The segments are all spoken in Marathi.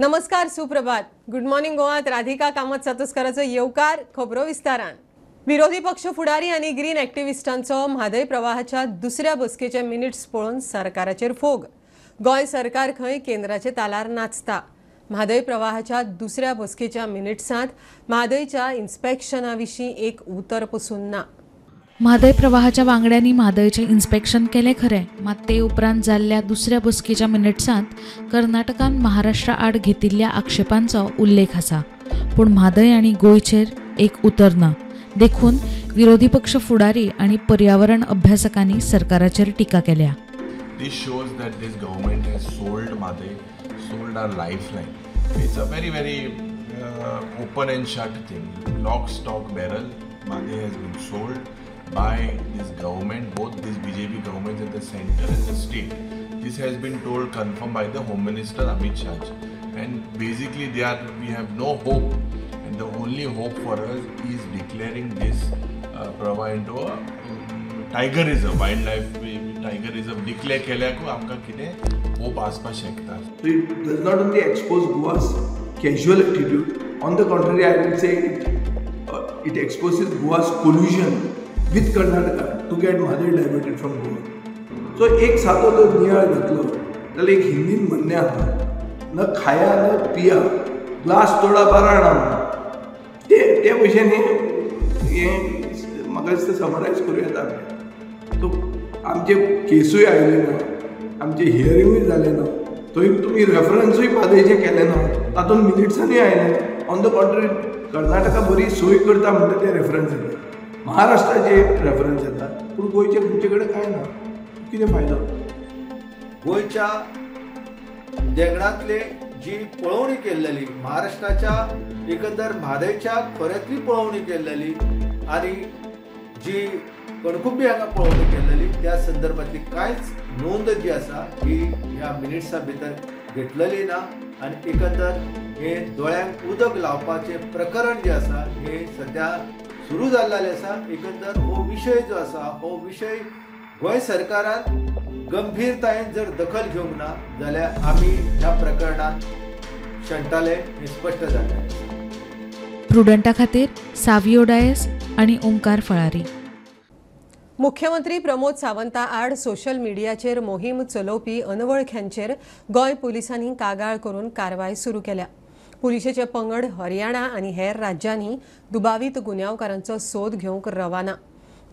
नमस्कार, सुप्रभात. गुड मॉर्निंग गोवात राधिका कामत सातोस्कराचो येवकार. खबरो विस्तारान. विरोधी पक्ष फुडारी आनी ग्रीन एक्टिविस्टांचो म्हादय प्रवाहाच्या दुसऱ्या बसकेचे मिनिट्स पळोवन सरकाराचेर फोग. गोंय सरकार खंय केंद्राचे तालार नाचता. म्हादय प्रवाहाच्या दुसऱ्या बसकेच्या मिनिट्सांत म्हादयच्या इन्स्पेक्शना विशीं एक उतर पसून ना. म्हादय प्रवाहाच्या वांगड्यांनी म्हादयचे इन्स्पेक्शन केले खरे, मात ते उपरांत जाल्ल्या दुसऱ्या बसकेच्या मिनिट्सांत कर्नाटकान महाराष्ट्रा आड घेतिल्ल्या आक्षेपांचो उल्लेख आसा, पूण म्हादय आनी गोंयचेर एक उतर ना. देखून विरोधी पक्ष फुडारी आनी पर्यावरण अभ्यासकांनी सरकाराचेर टिका केल्या. This shows that this government has sold Madai, sold our lifeline. It's a very open and shut thing. Lock, stock, barrel. Madai has been sold by this government, both this BJP government at the center and the state. This has been told, confirmed by the Home Minister Amit Shah. And basically we have no hope. And the only hope for us is declaring this Prava into a tiger reserve, wildlife tiger reserve declare केल्याक आमकां कितें होप आसपाक शकता. So it does not only expose Goa's casual attitude, on the contrary I would say it exposes Goa's collusion with Karnataka to get Madai diverted from Goa. So एक सादो तो नियाळ घेतलो जाल्यार एक हिंदीन म्हणणें आसा, न खाया न पिया ग्लास तोडा बाराणा. ते भशेन हें म्हाका दिसता समरायज करूं येता. तो आमचे केसूय आयले ना, आमचे हियरिंगूय जालें ना, थंय तुमी रेफरन्सूय म्हादयचें केलें ना, तातूंत मिनिट्सांनी आयलें. ऑन द कॉन्ट्ररी कर्नाटका बरी सोय करता म्हणटा ते रेफरन्स येता, महाराष्ट्राचे रेफरन्स येता, पूण गोंयचे खंयचे कडेन कांय ना. कितें फायदो? गोंयच्या देगणांतले जी पळोवणी केल्लेली, महाराष्ट्राच्या एकंदर म्हादयच्या खोऱ्यांतली पळोवणी केल्लेली आनी जी कणकुंबी हांगा पळोवणी केल्लेली, त्या संदर्भातली कांयच नोंद जी आसा ही ह्या मिनिट्सा भितर घेतलेली ना. आनी एकंदर हे दोळ्यांक उदक लावपाचें प्रकरण जें आसा हें सद्या सुरू जाल्लेलें आसा. एकंदर हो विशय जो आसा, हो विशय गोंय सरकारान गंभीरतायेन जर दखल घेवंक ना जाल्यार आमी ह्या प्रकरणात शंटाले हें स्पश्ट जालें. प्रुडंटा खातीर सावियो डायस आनी ओंकार फळारी. मुख्यमंत्री प्रमोद सावंता आड सोशल मिडियाचेर मोहीम चलोवपी अनवळख्यांचेर गोंय पुलिसांनी कागाळ करून कारवाय सुरू केल्या. पुलिशेचे पंगड हरियाणा आनी हेर राज्यांनी दुबावीत गुन्यांवकारांचो सोद घेवंक रवाना.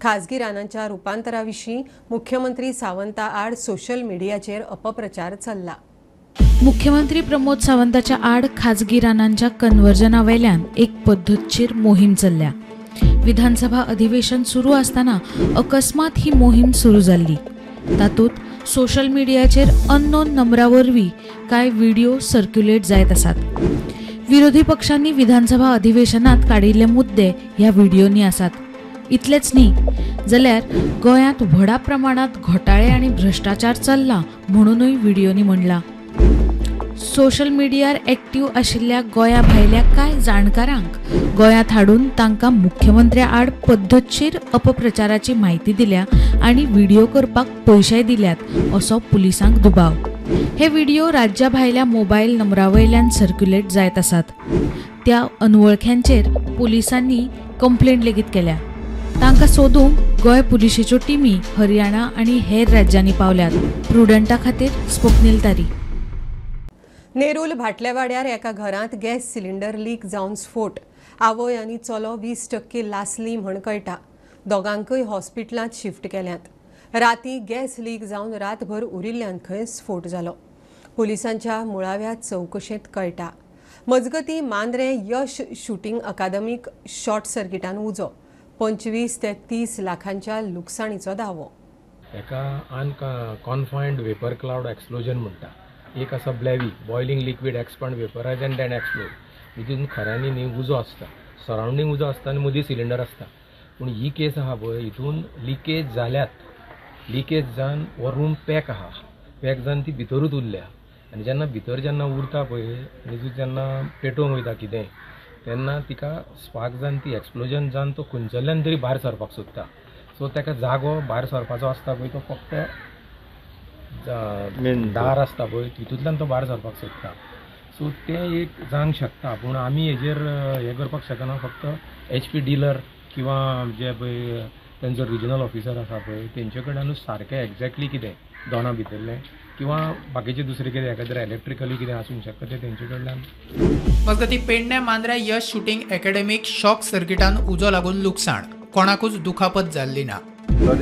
खाजगी रानांच्या रुपांतरा विशीं मुख्यमंत्री सावंता आड सोशल मिडियाचेर अपप्रचार चल्ला. मुख्यमंत्री प्रमोद सावंताच्या आड खाजगी रानांच्या कन्वर्जना वयल्यान एक पद्धतशीर मोहीम चल्ल्या. विधानसभा अधिवेशन सुरू असताना अकस्मात ही मोहीम सुरू जाल्ली. तातूंत सोशल मिडियाचेर अननोन नंबरावरवीं कांय व्हिडिओ सर्क्युलेट जायत आसात. विरोधी पक्षांनी विधानसभा अधिवेशनात काडिल्ले मुद्दे ह्या व्हिडिओनी आसात. इतलेच न्ही जाल्यार गोंयांत व्हडा प्रमाणात घोटाळे आनी भ्रष्टाचार चल्ला म्हणूनय व्हिडिओनी म्हणला. सोशल मिडियार एक्टिव्ह आशिल्ल्या गोंया भायल्या कांय जाणकारांक गोंयांत हाडून तांकां मुख्यमंत्र्या आड पद्धतशीर अपप्रचाराची म्हायती दिल्या आनी व्हिडिओ करपाक पयशेय दिल्यात असो पुलिसांक दुबाव. हे व्हिडिओ राज्या भायल्या मोबायल नंबरावयल्यान सर्क्युलेट जायत आसात. त्या अनवळख्यांचेर पुलिसांनी कंप्लेंट लेगीत केल्या. तांकां सोदूंक गोंय पुलिशेच्यो टिमी हरियाणा आनी हेर राज्यांनी पावल्यात. प्रुडंटा खातीर स्वप्नील तारी. नेरूल भाटलेवाड्यार एका घरांत गॅस सिलिंडर लीक जावन स्फोट. आवय आनी चलो 20% लासली म्हण कळटा. दोगांकय हॉस्पिटलांत शिफ्ट केल्यात. रातीं गॅस लीक जावन रातभर उरिल्ल्यान खंय स्फोट जालो. पुलिसांच्या मुळाव्या चवकशेंत कळटा. मजगतीं मांद्रे यश शूटिंग अकादमीक शॉर्ट सर्किटान उजो. 25 ते 30 लाखांच्या लुकसाणीचो दावो. एका अनकॉन्फायन्ड वेपर क्लाउड एक्सप्लोजन म्हणटा. एक आसा BLEVE, boiling liquid expand vaporise and then explode. हितून खऱ्यांनी न्ही उजो आसता, सरावंडींग उजो आसता आनी मदीं सिलिंडर आसता. पूण ही केस आहा पळय, हितून लिकेज जाल्यात. लिकेज जावन हो रूम पॅक आहा, पॅक जावन ती भितरूच उरल्या. आनी जेन्ना भितर जेन्ना उरता पळय न्हिजू, जेन्ना पेटोवंक वयता कितें, तेन्ना तिका स्पार्क जावन ती एक्सप्लोजन जावन तो खंयच्याल्यान तरी भायर सरपाक सोदता. सो ताका जागो भायर सरपाचो आसता पळय तो फक्त दार आसता पळय तितूंतल्यान तो भायर सरपाक सोदता. सो ते एक जावंक शकता, पूण आमी हेजेर हें करपाक शकना. फक्त HP डीलर किंवा जे पळय तेंचो रिजनल ऑफिसर आसा पळय तेंचे कडल्यानूच सारकें एक्झॅक्टली कितें दोना भितरलें किंवा बाकीचे दुसरे कितें एखाद्रे इलेक्ट्रिकली कितें आसूंक शकता ते तेंचे कडल्यान. मजगती पेडणे मांद्रे यश शूटिंग एकेडमीक शॉक सर्किटान उजो लागून लुकसाण, कोणाकूच दुखापत जाल्ली ना.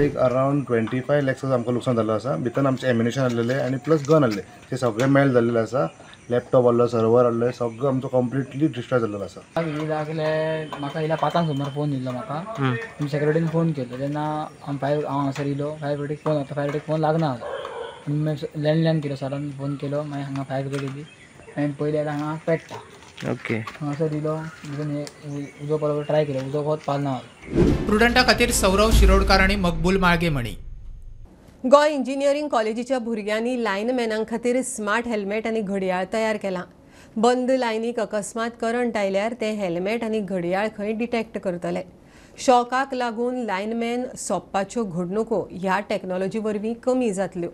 एक अरावंड 25 लॅक्स आमकां लुकसाण जाल्लो आसा. भितर आमचे एम्युनिशन आसलेले आनी प्लस गन आसले ते सगळे मेल्ट जाल्लेले आसा. लॅपटॉप आहलो, सर्वर आहले, सगळो आमचो कंप्लिटली डिस्ट्रॉय जाल्लो आसा. म्हाका इला 5 सुमार फोन दिल्लो म्हाका. सेक्युरिटीन फोन केलो तेन्ना हांव हांगासर येयलो. फायर ब्रिगेड फोन आता फायर ब्रिगेड फोन लागना आनी लँडलायन केलो, सरान फोन केलो. मागीर हांगा फायर ब्रिगेड येयली. हांवें पयलीं आतां हांगा पेट्टा ओके हांगासर दिलो. उजो पळोवपाक ट्राय केलो, उजो वत पालना. प्रुडंटा खातीर सौरव शिरोडकार आनी मकबूल माळगे मणी. गोंय इंजिनियरिंग कॉलेजीच्या भुरग्यांनी लायनमॅनां खातीर स्मार्ट हेल्मेट आनी घडयाळ तयार केला. बंद लायनीक अकस्मात करंट आयल्यार ते हेल्मेट आनी घडयाळ खंय डिटेक्ट करतले. शॉकाक लागून लायनमॅन सोंपपाच्यो घडणुको ह्या टॅक्नॉलॉजी वरवीं कमी जातल्यो.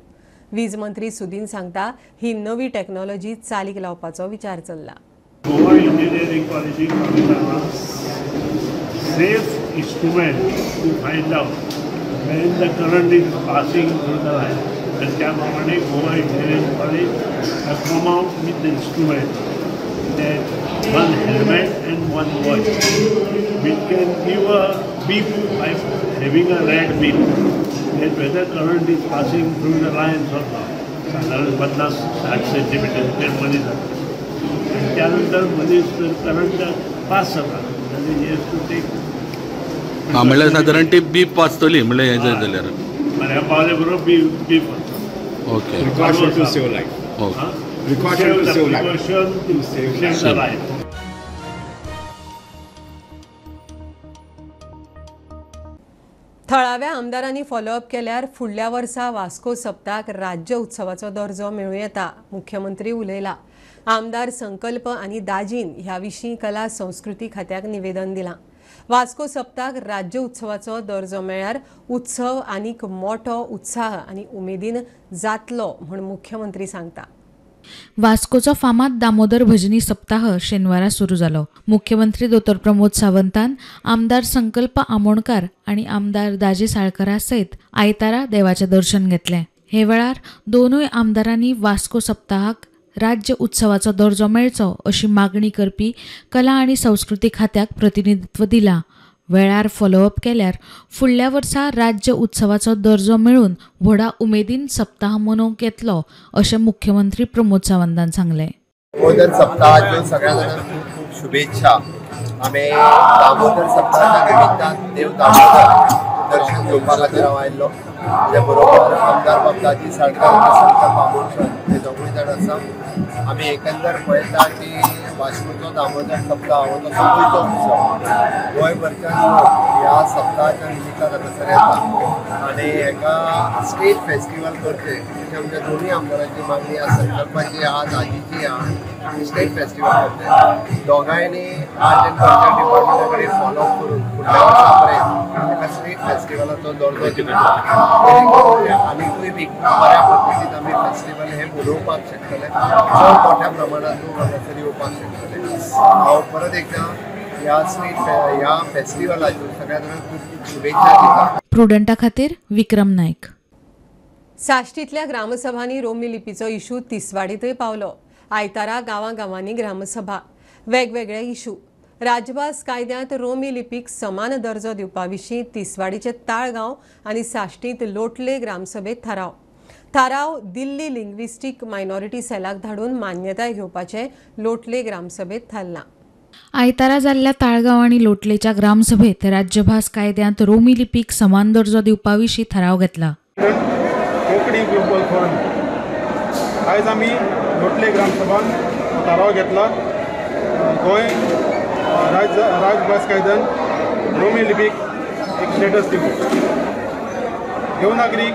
वीज मंत्री सुदीन सांगता ही नवी टॅक्नॉलॉजी चालीक लावपाचो विचार चल्ला. गोवा इंजिनियरिंग कॉलेजीक safe instrument to find out when the current is passing through the line. And त्याप्रमाणे Goa engineering college has come out with the instrument that one helmet and one watch which can give a beep by having a red beep that whether current is passing through the lines or not. साधारण 50-60 सेंटीमीटर ते मध्ये जातं आणि त्यानंतर मध्येच जर करंट पास जाता जाल्यार he has to take म्हणल्यार साधारण ती बीप वाचतली म्हणल्यार हें जाय जाल्यार म्हळ्यार पावले बरोबर बीप वाचता. Okay precaution to save life. Precaution to save life. थळाव्या आमदारांनी फॉलोअप केल्यार फुडल्या वर्सा वास्को सप्ताक राज्य उत्सवाचो दर्जो मेळूं येता. मुख्यमंत्री उलयला. आमदार संकल्प आनी दाजीन ह्या विशीं कला संस्कृती खात्याक निवेदन दिलां. वास्को सप्ताक राज्य उत्सवाचो दर्जो मेळ्यार उत्सव आनीक मोठो उत्साह आनी उमेदीन जातलो म्हूण मुख्यमंत्री सांगता. वास्कोचो फामाद दामोदर भजनी सप्ताह शेनवारा सुरू जालो. मुख्यमंत्री दोतोर प्रमोद सावंतान आमदार संकल्प आमोणकार आनी आमदार दाजी साळकारा सयत आयतारा देवाचें दर्शन घेतलें. हे वेळार दोनूय आमदारांनी वास्को सप्ताहाक राज्य उत्सवाचो दर्जो मेळचो अशी मागणी करपी कला आनी संस्कृती खात्याक प्रतिनिधित्व दिलां. वेळार फॉलोअप केल्यार फुडल्या वर्सा राज्य उत्सवाचो दर्जो मेळून व्हडा उमेदीन सप्ताह मनोवंक येतलो अशें मुख्यमंत्री प्रमोद सावंतान सांगलें. दामोदर सप्ताहाच्यो सगळ्या जाणांक खूब खूब शुभेच्छा. आमी दामोदर सप्ताहाच्या निमित्तान देव दामोदर दर्शन घेवपा खातीर हांव आयिल्लो. त्या बरोबर आमदार बाबदाजी साळकार संकल्प आमोणकर हे दोगूय जाण आसा. आमी एकंदर पळयता की वास्कोचो दामोदर सप्ताह हो तो गोंयचो उत्सव. गोंयभरच्यान लोक ह्या सप्ताहाच्या निमित्तान हांगासर येता आनी हाका स्टेट फेस्टिवल करचे अशी आमच्या दोनूय आमदारांची मागणी आसा. संकल्पाची आहा, दाजीची आहा, स्टेट फेस्टिवल करचे. दोगांयनी आर्ट एंड कल्चर डिपार्टमेंटा कडेन फॉलोअप करून फुडल्या वर्सा पर्यंत ताका स्टेट फेस्टिवलाचो दर्जो दिवचो. आनीकूय बी बऱ्या पद्दतीन आमी फेस्टिवल हे मनोवपाक शकतले. चड मोठ्या प्रमाणात लोक हांगासर येवपाक शकतले. हांव परत एकदां ह्या फेस्टिवलाच्यो सगळ्या जाणांक खूब खूब शुभेच्छा दिता. प्रुडंटा खातीर विक्रम नायक. साश्टींतल्या ग्रामसभांनी रोमी लिपीचो इशू तिसवाडीतय पावलो. आयतारा गांवांनी ग्रामसभा. वेगवेगळे इशू. राजभास कायद्यांत रोमी लिपीक समान दर्जो दिवपा विशीं तिसवाडीचे ताळगांव आनी साश्टींत लोटले ग्रामसभेत थाराव दिल्ली लिंग्विस्टीक मायनॉरिटी सेलाक धाडून मान्यताय घेवपाचें लोटले ग्रामसभेत थारलां. आयतारा जाल्ल्या ताळगांव आनी लोटलेच्या ग्रामसभेत राज्यभास कायद्यांत रोमी लिपीक समान दर्जो दिवपा विशीं थाराव घेतला. कोंकणी ग्लोबल फोरम आयज आमी लोटले ग्रामसभान थाराव घेतला. गोंय राजभास कायद्यान रोमी लिपीक एक स्टेटस दिवप. देवनागरीक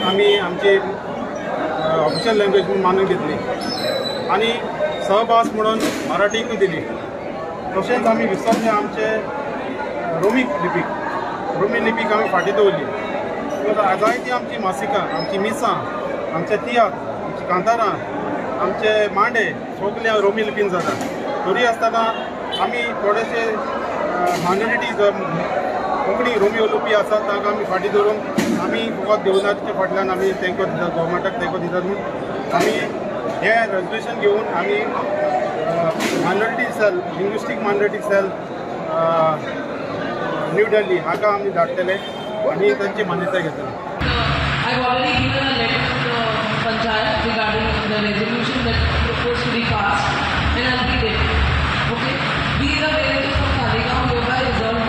आमी आमची ऑफिशियल लँग्वेज म्हणून मानून घेतली आनी सहभास म्हणून मराठीकूय दिली. तशेंच आमी विसरले आमचे रोमी लिपीक आमी फाटीं दवरली. जायतीं आमची मासिकां, आमची मिसां, आमचे तियात्र, आमची कांतारां आमचे मांडे सगळे रोमी लिपीन जातात. तरी आसतना आमी थोडेशे मायनॉरिटीज कोंकणी रोमी उलोवपी आसात तांकां आमी फाटीं धरून आमी फकत देवनागरीच्या फाटल्यान आमी तेंको दितात, गोवोरमेंटाक तेंको दितात. म्हणून आमी हें रेजोल्युशन घेवन आमी minority cell, linguistic minority cell new Delhi हाका आमी धाडटले आनी तांची मान्यताय घेतले. I've already given a letter to the Panchayat regarding the resolution that proposed to be passed, and I'll read it. Okay? These are villages of Talegaon whereby resolved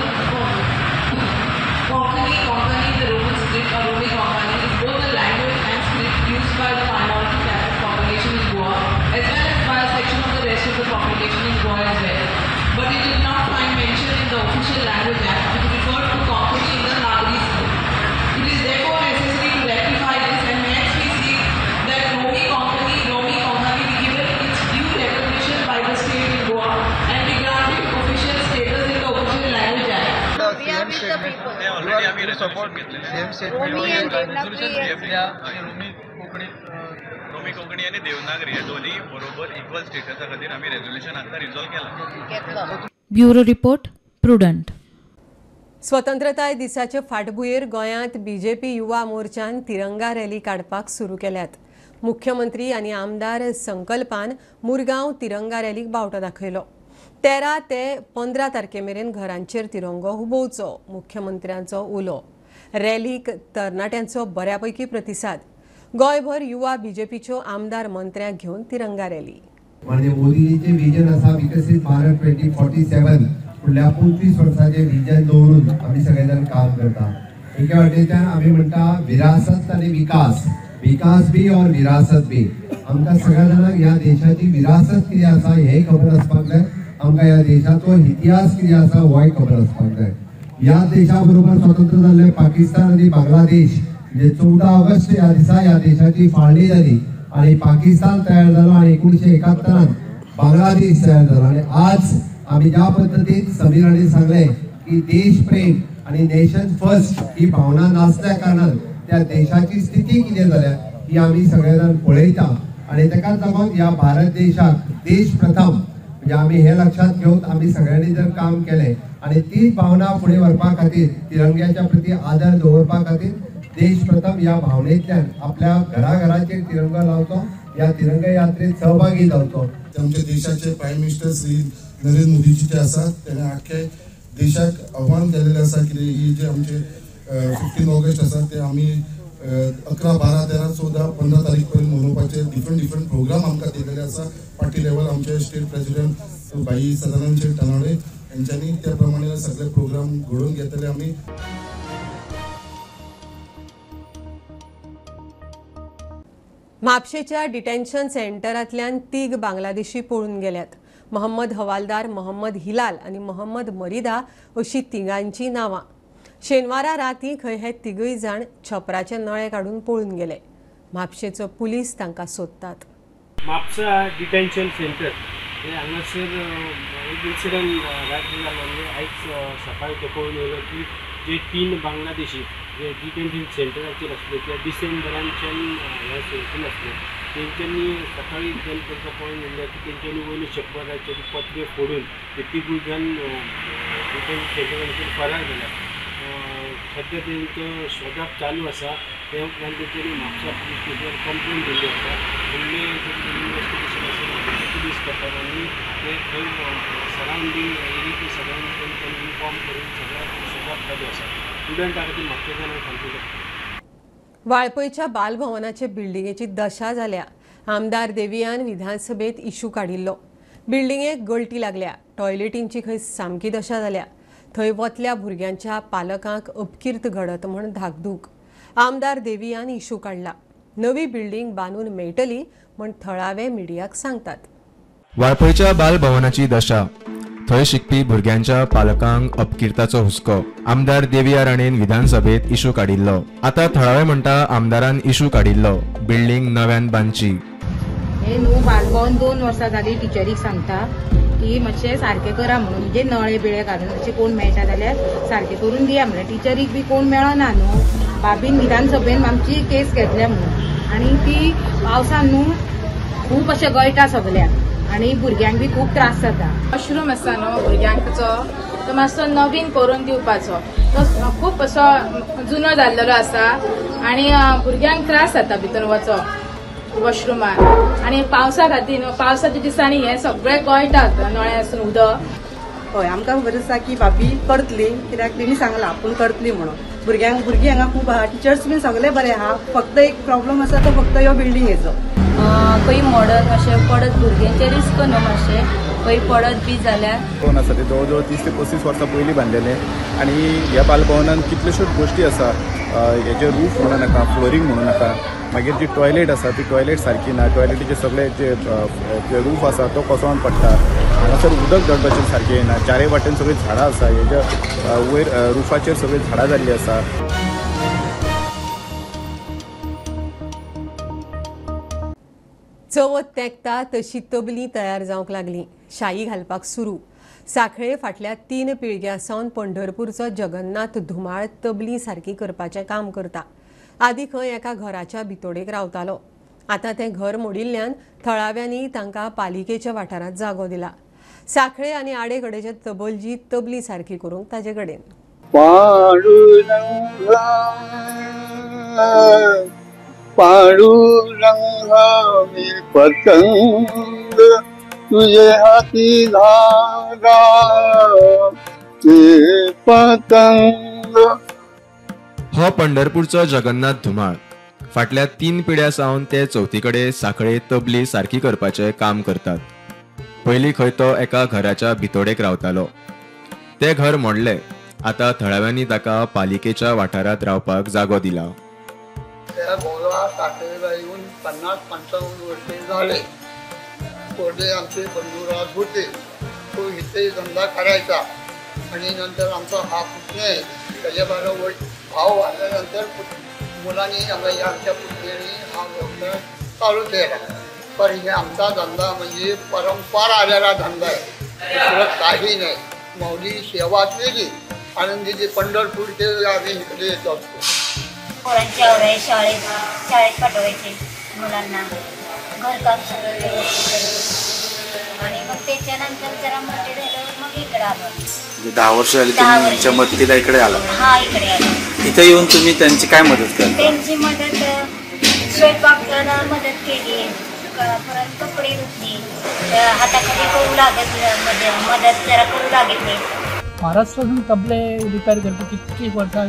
Konkani, the Roman script or Romi Konkani, is both the language and script used by the minority Catholic population in Goa, as well as by a section of the rest of the population in Goa as well. But it did not find mention in the official language act, which referred to Konkani in the Nagari script. It is therefore necessary to rectify this, and hence we seek that Romi Konkani be given its due recognition by the state in Goa and be granted official status in the official language act. We are with the people. Already support same statement. Romi and Devanagari. Romi Konkani आणि देवनागरी हे दोन्ही बरोबर इक्वल स्टेटसा खातीर आमी रेजोल्युशन आतां रिजॉल्व केला. Bureau report Prudent. स्वतंत्रताय दिसाचे फाटभुंयेर गोंयांत बीजेपी युवा मोर्चान तिरंगा रॅली काडपाक सुरू केल्यात. मुख्यमंत्री आनी आमदार संकल्पान मुरगांव तिरंगा रॅलीक बावटो दाखयलो. 13 ते 15 तारखेमेरेन घरांचेर तिरंगो हुबोवचो मुख्यमंत्र्यांचो उलो. रॅलीक तरणाट्यांचो बऱ्यापैकी प्रतिसाद. गोंयभर युवा बीजेपीच्यो आमदार मंत्र्यांक घेवन तिरंगा रॅली. म्हणजे मोदीचे विजन आसा विकसित भारत 2047 फुडल्या 25 वर्सांचे विजन दवरून आमी सगळे जाण काम करता. एके वाटेच्यान आमी म्हणटा विरासत आनी विकास, विकास बी और विरासत बी. आमकां सगळ्या जाणांक ह्या देशाची विरासत कितें आसा हेंय खबर आसपाक जाय. आमकां ह्या देशाचो इतिहास कितें आसा होय खबर आसपाक जाय. ह्या देशा बरोबर स्वतंत्र जाल्ले पाकिस्तान आनी बांगलादेश म्हणजे 14 ऑगस्ट ह्या दिसा ह्या देशाची फाळणी जाली आणि पाकिस्तान तयार झालो आणि 1971 बांगलादेश तयार झाला. आणि आज आम्ही ज्या पद्धतीत समीराने सांगले की देश प्रेम आणि नेशन फर्स्ट ही भावना नासल्या कारणान त्या देशाची स्थिती कितें जाल्या ही आम्ही सगळेजण पळयता. आणि ताकाच लागून ह्या भारत देशाक देश प्रथम म्हणजे आम्ही हे लक्षात घेऊन आम्ही सगळ्यांनी जर काम केले आणि ती भावना पुढे व्हरपा खातीर तिरंग्याच्या प्रती आदर दवरपा खातीर देश प्रथम या भावनेतल्यान आपल्या घराघराचेर तिरंगा लावतो, या तिरंगा यात्रेत सहभागी जावचो. आमच्या देशाचे प्राईम मिनिस्टर श्री नरेंद्र मोदीजी जे आसात त्याने आख्खे देशाक आव्हान केलेले आसा की ही जे आमचे 15 ऑगस्ट आसा ते आमी 11, 12, 13, 14, 15 तारीख पर्यंत मनोवपाचे डिफरंट प्रोग्राम आमकां दिलेले आसा. पार्टी लेवल आमचे स्टेट प्रेसिडेंट भाई सदानंद शेठ तनावडे यांच्यानी त्या प्रमाणे सगळे प्रोग्राम घडोवन घेतले आमी. म्हापशेच्या डिटेन्शन सेंटरांतल्यान 3 बांगलादेशी पळून गेल्यात. मोहम्मद हवालदार, मोहम्मद हिलाल आनी मोहम्मद मरिदा अशी तिगांची नांवां. शेनवारा रातीं खंय हे 3 जाण छपराचे नळे काडून पळून गेले. म्हापशेचो पुलीस तांकां सोदतात. म्हापसा डिटेन्शन सेंटर हे हांगासर एक इन्सिडंट रात्री जालो. आयज सकाळी तो कळून येयलो की जे 3 बांगलादेशी जे डिटेन्शन सेंटराचेर आसले त्या डिसेंबरांच्यान ह्या सेंटरान आसले तेंच्यांनी सकाळी जन करता पळोवन येयले की तेंच्यांनी वयले छप्पराचे पत्रे फोडून ते 3 जाण डिटेन्शन सेंटरांचेर फरार जाल्या. सध्या तेंचो शोधाक चालू आसा. ते उपरांत तेंच्यांनी म्हापसा पुलीस स्टेशनार कंप्लेन दिल्ली आसा. फुडले इन्वेस्टिगेशन आसा पुलीस करतात आनी ते खंय सरावंडींग एरियेची सगळ्यांनी तेंच्यांनी इन्फॉर्म करून सगळ्या शोधाक चालू आसा. स्टुडंट आसा ती म्हापशेच्यान सांगतले. वाळपयच्या बालभवनाचे बिल्डिंगेची दशा जाल्या. आमदार देवियान विधानसभेत इशू काडिल्लो. बिल्डिंगेक गळटी लागल्या. टॉयलेटींची खंय सामकी दशा जाल्या. थंय वतल्या भुरग्यांच्या पालकांक अपकीर्त घडत म्हण धाकधूक. आमदार देवियान इशू काडला. नवी बिल्डिंग बांदून मेळटली म्हण थळावे मिडियाक सांगतात. वाळपयच्या बालभवनाची दशा. थंय शिकपी भुरग्यांच्या पालकांक अपकिर्ताचो हुस्को. आमदार देविया राणेन विधानसभेत इशू काडिल्लो. आता थळावे म्हणटा आमदारान इशू काडिल्लो. बिल्डिंग नव्यान बांदची. हे न्हू बालभवन 2 वर्सां जाली टिचरीक सांगता की मातशें सारकें करा म्हणून. म्हणजे नळे बिळे घालून अशें कोण मेळटा जाल्यार सारकें करून दिया म्हणल्यार. टिचरीक बी कोण मेळना न्हू. बाबीन विधानसभेन आमची केस घेतल्या म्हणून. आनी ती पावसान न्हू खूप अशें गळटा सगळ्यांक आनी भुरग्यांक बी खूप त्रास जाता. मशरूम आसा न्हू भुरग्यांचो तो मातसो नवीन करून दिवपाचो. तो खूप असो जुनो जाल्लेलो आसा आनी भुरग्यांक त्रास जाता भितर वचप वॉशरुमान. आनी पावसा खातीर न्हू पावसाच्या दिसांनी हे सगळे गळटात नळ्यासून उदक. हय आमकां खबर आसा की भाभी करतली कित्याक तेणी सांगलां आपूण करतली म्हणून. भुरगीं हांगा खूब आहा, टिचर्स बीन सगळे बरे आहा. फक्त एक प्रॉब्लम आसा तो फक्त ह्यो बिल्डिंगेचो. खंय मॉडर्न अशें पडत भुरग्यांचे रिस्क न्हू मातशें खंय पडत बी जाल्यार. भवन आसा ते जवळ जवळ 30 ते 35 वर्सां पयलीं बांदलेले आनी ह्या बालभवनान कितल्योश्योच गोश्टी आसा. हेजे रूफ म्हणू नाका, फ्लोरींग म्हणू नाका. मागीर जी टॉयलेट आसा ती टॉयलेट सारकी ना. टॉयलेटीचे सगळे जे रूफ आसा तो कोसळोन पडटा. हांगासर उदक गळपाचें सारकें येना. चारय वाटेन सगळीं झाडां आसा. हेज्या वयर रुफाचेर सगळीं झाडां जाल्लीं आसा. चवथ तेंकता तशी तबली तयार जावंक लागली. शाई घालपाक सुरू. सांखळे फाटल्या 3 पिळग्यां सावन पंढरपूरचो जगन्नाथ धुमाळ तबली सारकी करपाचें काम करता. आदी खंय एका घराच्या भितोडेक रावतालो. आतां तें घर मोडिल्ल्यान थळाव्यांनी तांकां पालिकेच्या वाठारांत जागो दिला. सांखळे आनी आडे कडेचे तबलजी तबली सारकी करूंक ताजे कडेन. पांडुरंगा मी पतंग तुझे हाती धागा ते पतंग. हो पंढरपूरचो जगन्नाथ धुमाळ. फाटल्या 3 पिढ्या सावन ते चवथीकडे सांखळे तबली सारकी करपाचें काम करतात. पयलीं खंय तो एका घराच्या भितोडेक रावतालो. ते घर मोडले. आतां थळाव्यांनी ताका पालिकेच्या वाठारांत रावपाक जागो दिला. त्या बोला सांखळेला येऊन 50-55 वर्षे झाले. पुढे आमचे बंधुराज होते. तो इथे धंदा करायचा आणि नंतर आमचा हा पुतणे त्याच्या बरोबर भाव आल्यानंतर मुलांनी आमच्या पुतण्याने हा व्यवसाय चालू केला. पण हे आमचा धंदा म्हणजे परंपरा आलेला धंदा आहे. दुसरं काही नाही. मौली सेवा केली आनंदीची पंढरपूरचे आम्ही इकडे येत असतो. पोरांच्या शाळेत पाठवायचे मुलांना घरकाम सगळं आणि मग त्याच्यानंतर जरा मोठे झालं मग इकडे आलो. 10 वर्ष झाली तुमच्या मदतीला इकडे आला. हा इकडे आलो. इथे येऊन तुम्ही त्यांची काय मदत केली? त्यांची मदत स्वयंपाकाला मदत केली. परत कपडे धुतली. हाताखाली करू लागत मदत जरा करू लागले. महाराष्ट्रातून तबले रिपेअर करतो कितकी वर्सां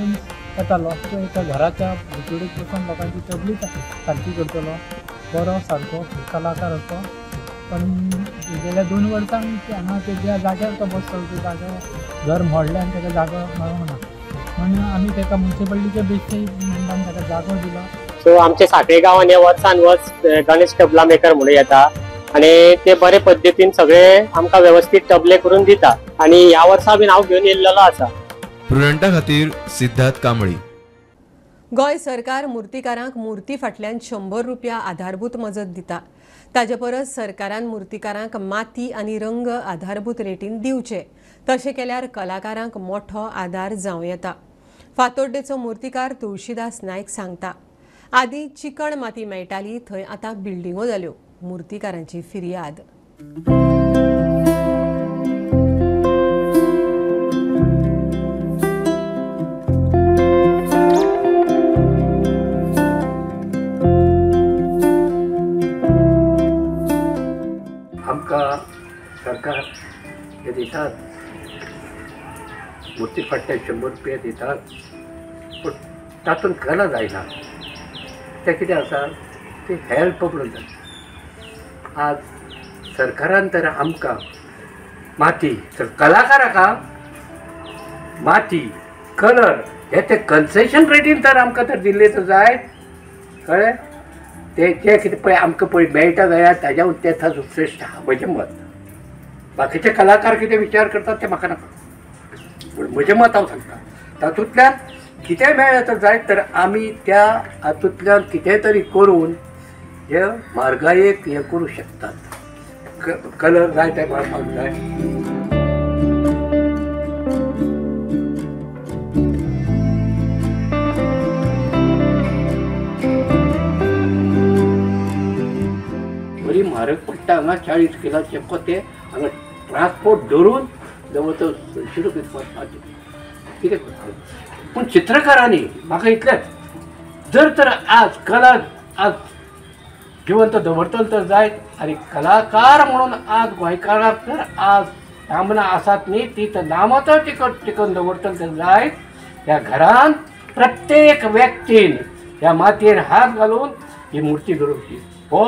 येतालो. तो एका घराच्या भितोडेक बसून लोकांची तबली सारकी करतलो. बरो सारको कलाकार असो. पण गेल्या 2 वर्सांक हांगा ज्या जाग्यार तो बसलो त्या जाग्यार घर मोडलें आनी ताका जागो मेळोंक ना. म्हणून आमी ताका म्युन्सिपालिटीच्या बेसिसान ताका जागो दिलो. सो आमच्या सांखळे गांवांत हे वर्सान वर्स गणेश तबला मेकर म्हणून येता आनी ते बरे पद्दतीन सगळे आमकां व्यवस्थीत तबले करून दिता. आनी ह्या वर्सा बीन हांव घेवन येयल्लो आसा. प्रुडंटा खातीर सिद्धार्थ कांबळी. गोंय सरकार मुर्तीकारांक मुर्ती फाटल्यान 100 रुपया आधारभूत मजत दिता. ताजे परस सरकारान मुर्तीकारांक माती आनी रंग आधारभूत रेटीन दिवचे. तशें केल्यार कलाकारांक मोठो आदार जावं येता. फातोड्डेचो मुर्तीकार तुळशीदास नायक सांगता. आदी चिकण माती मेळटाली थंय आतां बिल्डिंगो जाल्यो. मुर्तीकारांची फिर्याद. आमकां सरकार हे दितात मुर्ती फाटल्यान 100 रुपया दितात. पूण तातूंत कला जायना. ते कितें आसा ते हेल्प म्हणून जाता. आज सरकारान तर आमकां माती कलाकारांका माती कलर हे ते कन्सेशन रेटीन तर आमकां तर दिल्ले तर जाय. कळ्ळें. ते जे कितें पळय आमकां पळय मेळटा जाल्यार ताज्या ते ताजो श्रेश्ठ आहा म्हजें मत. बाकीचे कलाकार कितें विचार करतात ते म्हाका नाका. पूण म्हजें मत हांव सांगता. तातूंतल्यान कितें मेळ्ळें तर जाय तर आमी त्या हातूंतल्यान कितें तरी करून हे म्हारगायेक हे करूं शकतात. कलर जाय ते मारपाक जाय. बरी पडटा हांगा 40 किलोचे कोते हांगा ट्रान्सपोर्ट धरून दवरतो 100 रुपये वचपाचें कितें करता पूण चित्रकारांनी म्हाका इतलेंच जर तर आज कला आज जिवंत दवरतलो तर जायत आनी कलाकार म्हणून आज गोंयकाराक जर आज नामना आसात न्ही ती तर नामतो टिकून दवरतलो तर जायत ह्या घरान प्रत्येक व्यक्तीन ह्या मातयेर हात घालून ही मुर्ती घडोवची हो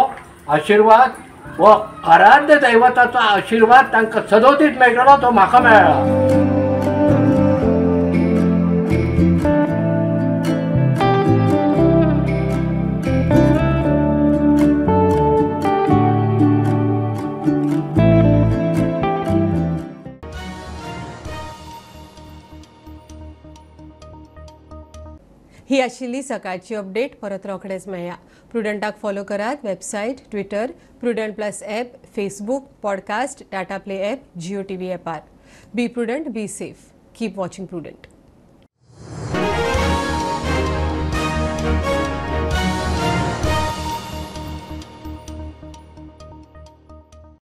आशिर्वाद हो आराध्य दैवताचो आशिर्वाद तांकां सदोतीत मेळटलो तो म्हाका मेळ्ळा. ही आशिल्ली सकाळची अपडेट परत रोखडेच मेळया. प्रुडंटाक फॉलो करात website Twitter Prudent plus app Facebook podcast Tata play app Jio TV ॲपार. Be Prudent be safe keep watching prudent.